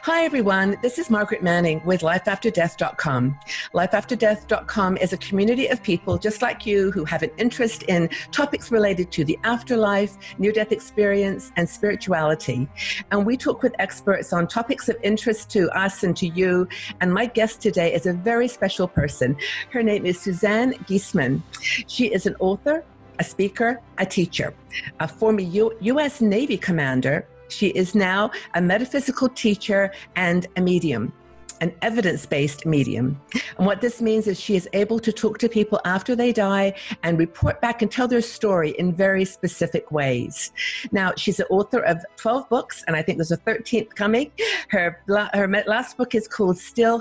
Hi, everyone. This is Margaret Manning with lifeafterdeath.com. Lifeafterdeath.com is a community of people just like you who have an interest in topics related to the afterlife, near-death experience, and spirituality. And we talk with experts on topics of interest to us and to you. And my guest today is a very special person. Her name is Suzanne Giesemann. She is an author, a speaker, a teacher, a former U.S. Navy commander. She is now a metaphysical teacher and a medium, an evidence-based medium. And what this means is she is able to talk to people after they die and report back and tell their story in very specific ways. Now, she's the author of 12 books, and I think there's a 13th coming. Her last book is called Still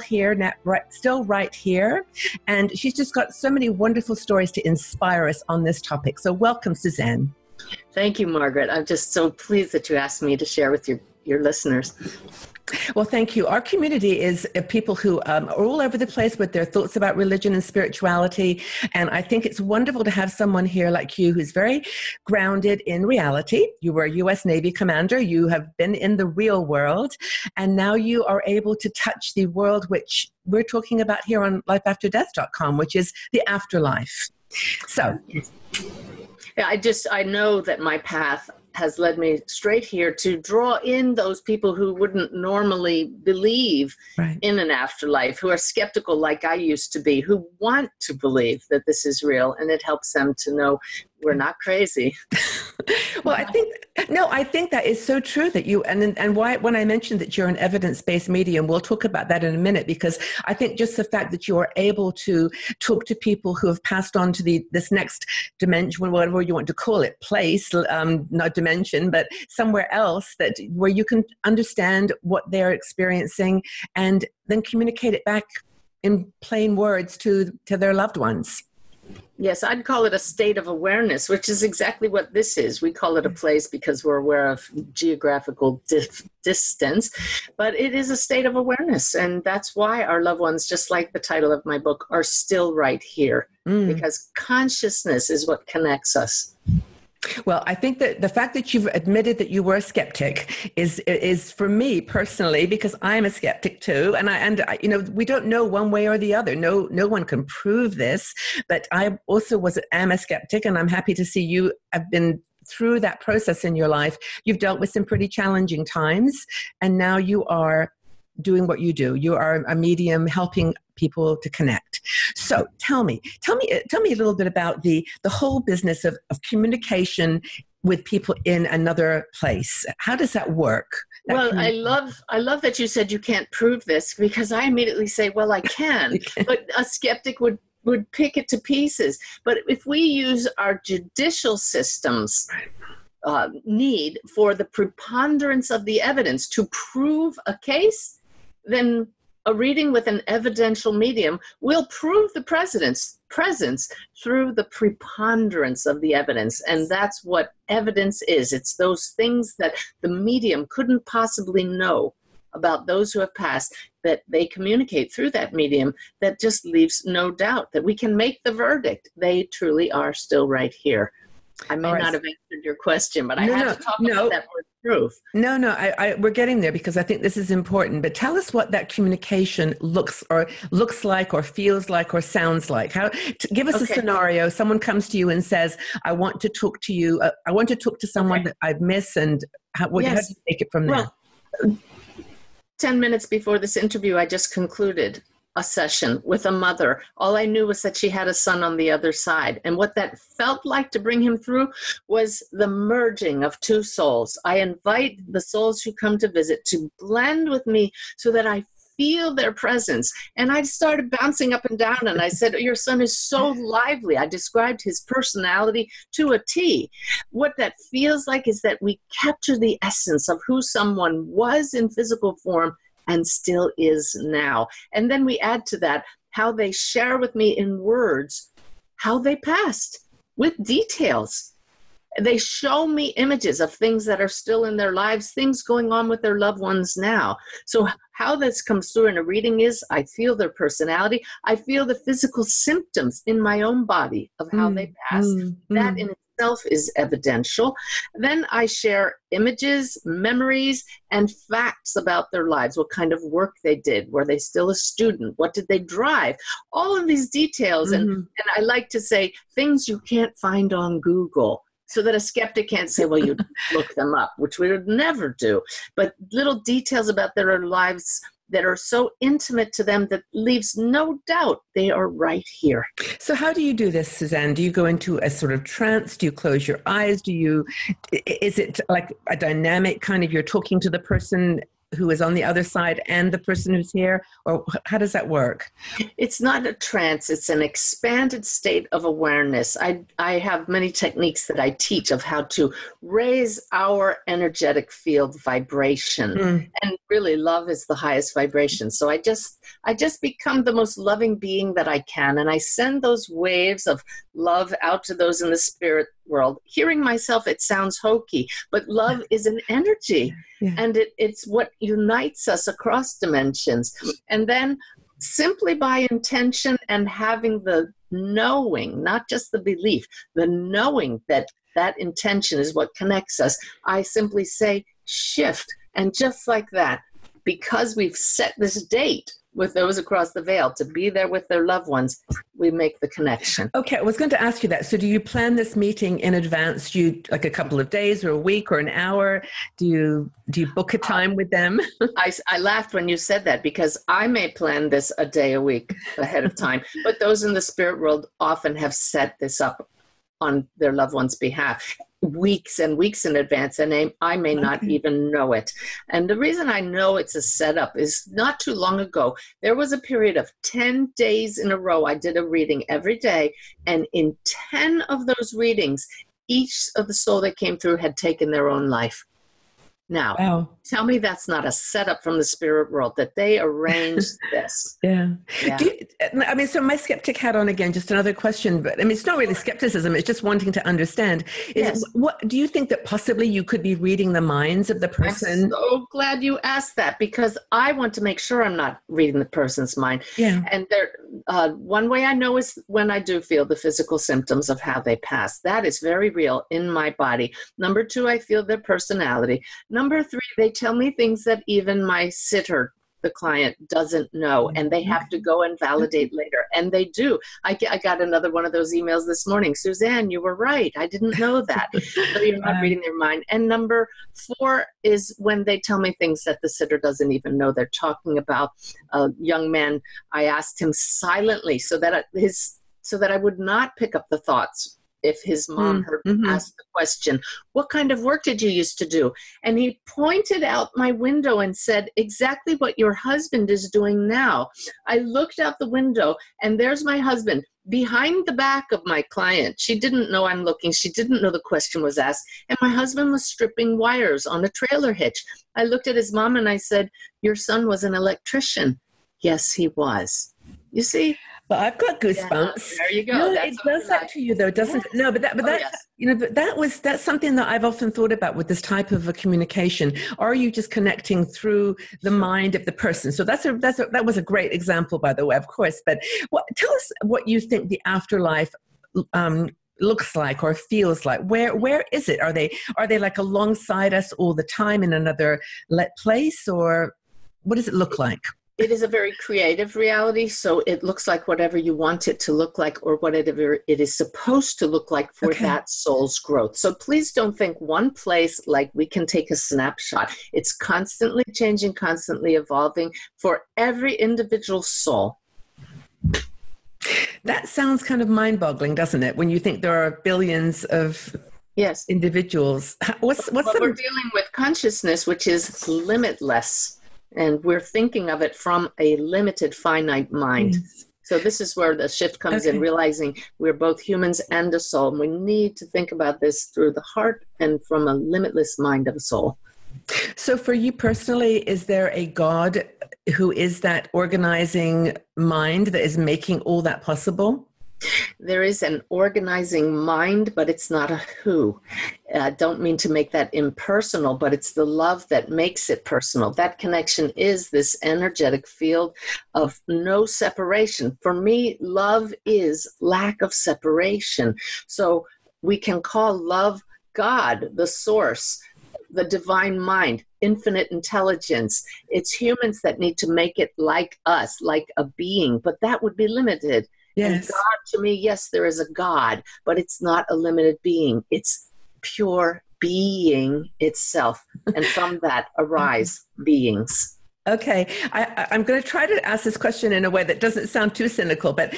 Right Here. And she's just got so many wonderful stories to inspire us on this topic. So welcome, Suzanne. Thank you, Margaret. I'm just so pleased that you asked me to share with your listeners. Well, thank you. Our community is people who are all over the place with their thoughts about religion and spirituality. And I think it's wonderful to have someone here like you who's very grounded in reality. You were a U.S. Navy commander. You have been in the real world. And now you are able to touch the world which we're talking about here on lifeafterdeath.com, which is the afterlife. So... Yeah, I know that my path has led me straight here to draw in those people who wouldn't normally believe in an afterlife, who are skeptical like I used to be, who want to believe that this is real, and it helps them to know we're not crazy. Well, I think that is so true that you, and why, when I mentioned that you're an evidence-based medium, we'll talk about that in a minute, because I think just the fact that you are able to talk to people who have passed on to this next dimension, whatever you want to call it, place, not dimension, but somewhere else where you can understand what they're experiencing and then communicate it back in plain words to their loved ones. Yes, I'd call it a state of awareness, which is exactly what this is. We call it a place because we're aware of geographical distance, but it is a state of awareness. And that's why our loved ones, just like the title of my book, are still right here, because consciousness is what connects us. Well, I think that the fact that you've admitted that you were a skeptic is for me personally, because I'm a skeptic too, and I we don't know one way or the other. No one can prove this, but I also am a skeptic, and I'm happy to see you have been through that process in your life. You've dealt with some pretty challenging times, and now you are doing what you do. You are a medium helping people to connect. So tell me a little bit about the whole business of communication with people in another place. How does that work? I love that you said you can't prove this, because I immediately say, well, I can, but a skeptic would pick it to pieces. But if we use our judicial systems, need for the preponderance of the evidence to prove a case, then a reading with an evidential medium will prove the presence through the preponderance of the evidence. And that's what evidence is. It's those things that the medium couldn't possibly know about those who have passed, that they communicate through that medium, that just leaves no doubt that we can make the verdict. They truly are still right here. I may not have answered your question, but I had to talk about that word proof. No, we're getting there, because I think this is important. But tell us what that communication looks like, or feels like, or sounds like. Give us a scenario. Someone comes to you and says, "I want to talk to you. I want to talk to someone that I've missed," and how do you take it from there? Well, 10 minutes before this interview, I just concluded a session with a mother. All I knew was that she had a son on the other side. And what that felt like to bring him through was the merging of two souls. I invite the souls who come to visit to blend with me so that I feel their presence. And I started bouncing up and down, and I said, your son is so lively. I described his personality to a T. What that feels like is that we capture the essence of who someone was in physical form and still is now. And then we add to that how they share with me in words how they passed, with details. They show me images of things that are still in their lives, things going on with their loved ones now. So how this comes through in a reading is I feel their personality. I feel the physical symptoms in my own body of how they passed. That in myself is evidential. Then I share images, memories, and facts about their lives. What kind of work they did? Were they still a student? What did they drive? All of these details. And I like to say things you can't find on Google, so that a skeptic can't say, well, you look them up, which we would never do. But little details about their lives that are so intimate to them that leaves no doubt they are right here. So how do you do this, Suzanne? Do you go into a sort of trance? Do you close your eyes? Is it like a dynamic kind of, you're talking to the person who is on the other side and the person who's here? Or how does that work? It's not a trance. It's an expanded state of awareness. I have many techniques that I teach of how to raise our energetic field vibration. And really, love is the highest vibration. So I just become the most loving being that I can. And I send those waves of love out to those in the spirit world. Hearing myself, it sounds hokey, but love is an energy. And it's what unites us across dimensions. And then simply by intention and having the knowing, not just the belief, the knowing that that intention is what connects us, I simply say, shift. And just like that, because we've set this date with those across the veil to be there with their loved ones, we make the connection. Okay, I was going to ask you that. So do you plan this meeting in advance? Do you, like a couple of days or a week or an hour? Do you book a time with them? I laughed when you said that, because I may plan this a day a week ahead of time, but those in the spirit world often have set this up on their loved one's behalf weeks and weeks in advance, and I may not even know it. And the reason I know it's a setup is not too long ago, there was a period of 10 days in a row I did a reading every day, and in 10 of those readings, each of the soul that came through had taken their own life. Now, tell me that's not a setup from the spirit world, that they arranged this. Yeah. So my skeptic hat on again, just another question, but I mean, it's not really skepticism. It's just wanting to understand. What do you think that possibly you could be reading the minds of the person? I'm so glad you asked that, because I want to make sure I'm not reading the person's mind. Yeah. And one way I know is when I do feel the physical symptoms of how they pass. That is very real in my body. Number 2, I feel their personality. Number 3, they tell me things that even my sitter, the client, doesn't know, and they have to go and validate later. And they do. I got another one of those emails this morning. Suzanne, you were right. I didn't know that. So you're not reading their mind. And number 4 is when they tell me things that the sitter doesn't even know. They're talking about a young man. I asked him silently so that I would not pick up the thoughts. If his mom heard me ask the question, what kind of work did you used to do? And he pointed out my window and said, exactly what your husband is doing now. I looked out the window, and there's my husband behind the back of my client. She didn't know I'm looking. She didn't know the question was asked. And my husband was stripping wires on a trailer hitch. I looked at his mom and I said, your son was an electrician. Yes, he was. You see? But I've got goosebumps. Yeah, there you go. No, it does that to you, though, doesn't it? No, but that's something that I've often thought about with this type of a communication. Are you just connecting through the mind of the person? So that was a great example, by the way, of course. But tell us what you think the afterlife looks like or feels like. Where is it? Are they like alongside us all the time in another place, or what does it look like? It is a very creative reality, so it looks like whatever you want it to look like, or whatever it is supposed to look like for that soul's growth. So please don't think one place like we can take a snapshot. It's constantly changing, constantly evolving for every individual soul. That sounds kind of mind-boggling, doesn't it? When you think there are billions of individuals. We're dealing with consciousness, which is limitless. And we're thinking of it from a limited, finite mind. So this is where the shift comes in, realizing we're both humans and a soul. And we need to think about this through the heart and from a limitless mind of a soul. So for you personally, is there a God who is that organizing mind that is making all that possible? There is an organizing mind, but it's not a who. I don't mean to make that impersonal, but it's the love that makes it personal. That connection is this energetic field of no separation. For me, love is lack of separation. So we can call love God, the source, the divine mind, infinite intelligence. It's humans that need to make it like us, like a being, but that would be limited. Yes. And God, to me, yes, there is a God, but it's not a limited being. It's pure being itself. And from that arise beings. Okay, I'm going to try to ask this question in a way that doesn't sound too cynical, but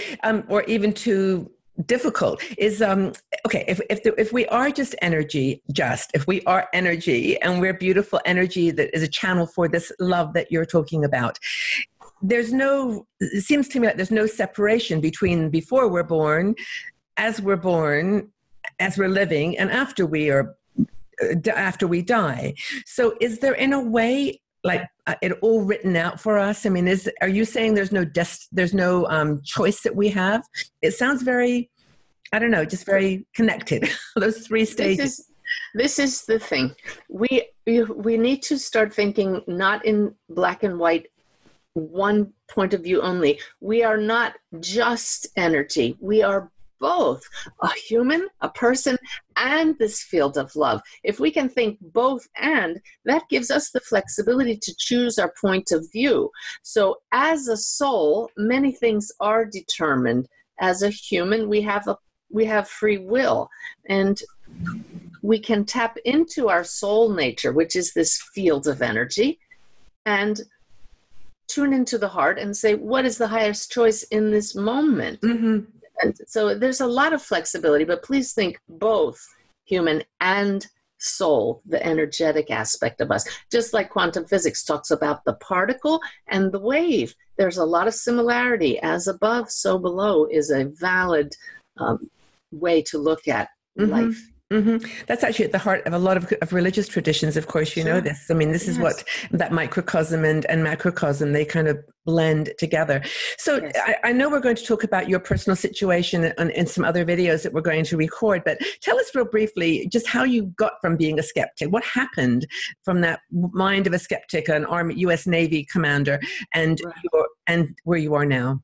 or even too difficult. Is okay, if we are just energy, if we are energy and we're beautiful energy that is a channel for this love that you're talking about, it seems to me like there's no separation between before we're born, as we're living, and after we die. So is there, in a way, like it all written out for us? I mean, are you saying there's no choice that we have? It sounds very, I don't know, just very connected. Those three stages. This is the thing. We need to start thinking not in black and white, one point of view only. We are not just energy. We are both a human, a person, and this field of love. If we can think both and, that gives us the flexibility to choose our point of view. So as a soul, many things are determined. As a human, we have free will, and we can tap into our soul nature, which is this field of energy, and tune into the heart and say, what is the highest choice in this moment? Mm-hmm. And so there's a lot of flexibility, but please think both human and soul, the energetic aspect of us. Just like quantum physics talks about the particle and the wave, there's a lot of similarity. As above, so below is a valid way to look at life. Mm-hmm. That's actually at the heart of a lot of religious traditions. Of course, you know this. I mean, this is what that microcosm and macrocosm, they kind of blend together. So I know we're going to talk about your personal situation in some other videos that we're going to record, but tell us real briefly just how you got from being a skeptic. What happened from that mind of a skeptic, an Army, U.S. Navy commander, and where you are now?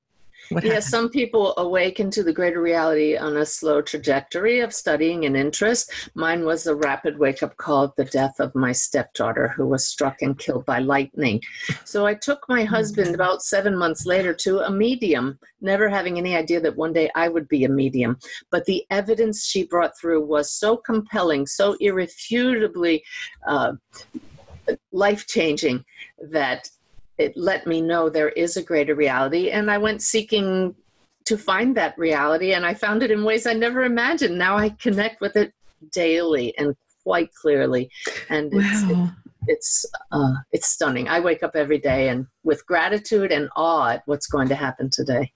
Some people awaken to the greater reality on a slow trajectory of studying and interest. Mine was a rapid wake-up call at the death of my stepdaughter, who was struck and killed by lightning. So I took my husband about 7 months later to a medium, never having any idea that one day I would be a medium. But the evidence she brought through was so compelling, so irrefutably life-changing, that it let me know there is a greater reality. And I went seeking to find that reality, and I found it in ways I never imagined. Now I connect with it daily and quite clearly. And it's stunning. I wake up every day and with gratitude and awe at what's going to happen today.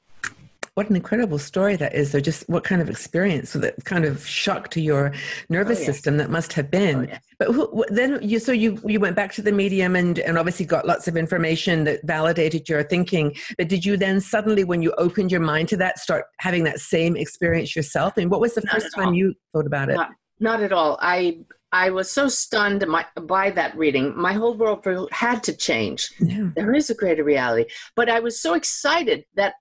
What an incredible story that is. So just what kind of experience, so that kind of shock to your nervous system that must have been. But then you went back to the medium and obviously got lots of information that validated your thinking. But did you then suddenly, when you opened your mind to that, start having that same experience yourself? I mean, what was the first time you thought about it? Not at all. I was so stunned by that reading. My whole world had to change. Yeah. There is a greater reality. But I was so excited that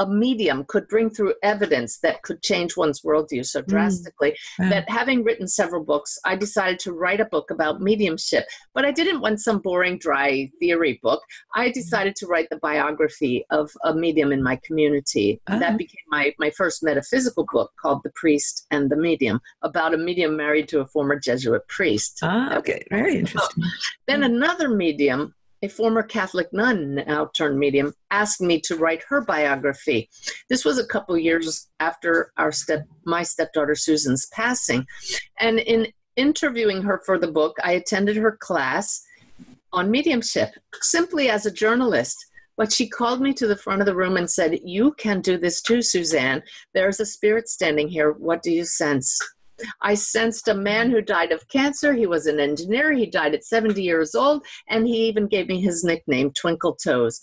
a medium could bring through evidence that could change one's worldview so drastically that, having written several books, I decided to write a book about mediumship. But I didn't want some boring, dry theory book. I decided to write the biography of a medium in my community. That became my first metaphysical book, called The Priest and the Medium, about a medium married to a former Jesuit priest. Okay, very interesting. Then another medium, a former Catholic nun, now turned medium, asked me to write her biography. This was a couple years after my stepdaughter Susan's passing. And in interviewing her for the book, I attended her class on mediumship, simply as a journalist. But she called me to the front of the room and said, "You can do this too, Suzanne. There's a spirit standing here. What do you sense?" I sensed a man who died of cancer. He was an engineer. He died at 70 years old, and he even gave me his nickname, Twinkle Toes.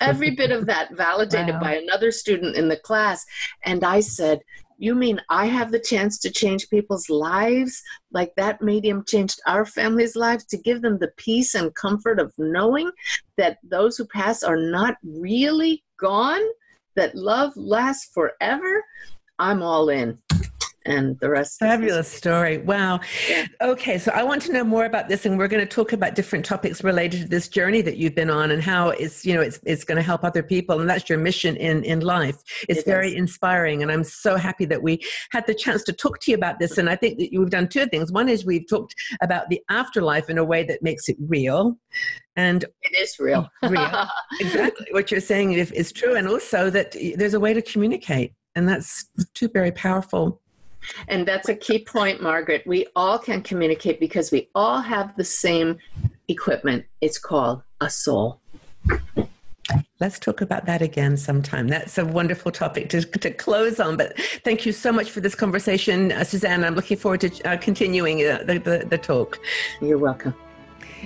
Every bit of that validated by another student in the class. And I said, "You mean I have the chance to change people's lives like that medium changed our family's lives, to give them the peace and comfort of knowing that those who pass are not really gone, that love lasts forever?" I'm all in. and the rest. Fabulous story. Wow. Yeah. Okay, so I want to know more about this, and we're going to talk about different topics related to this journey that you've been on and how it's, it's going to help other people, and that's your mission in life. It's very inspiring, and I'm so happy that we had the chance to talk to you about this. And I think that we've done two things. One is we've talked about the afterlife in a way that makes it real. And it is real. Real. Exactly. What you're saying is true. And also that there's a way to communicate. And that's two very powerful. And that's a key point, Margaret. We all can communicate because we all have the same equipment. It's called a soul. Let's talk about that again sometime. That's a wonderful topic to close on. But thank you so much for this conversation, Suzanne. I'm looking forward to continuing the talk. You're welcome.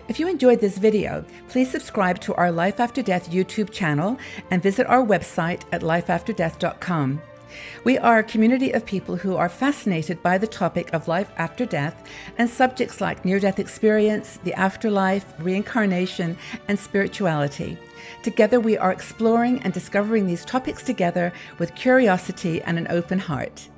If you enjoyed this video, please subscribe to our Life After Death YouTube channel and visit our website at lifeafterdeath.com. We are a community of people who are fascinated by the topic of life after death and subjects like near-death experience, the afterlife, reincarnation, and spirituality. Together, we are exploring and discovering these topics together with curiosity and an open heart.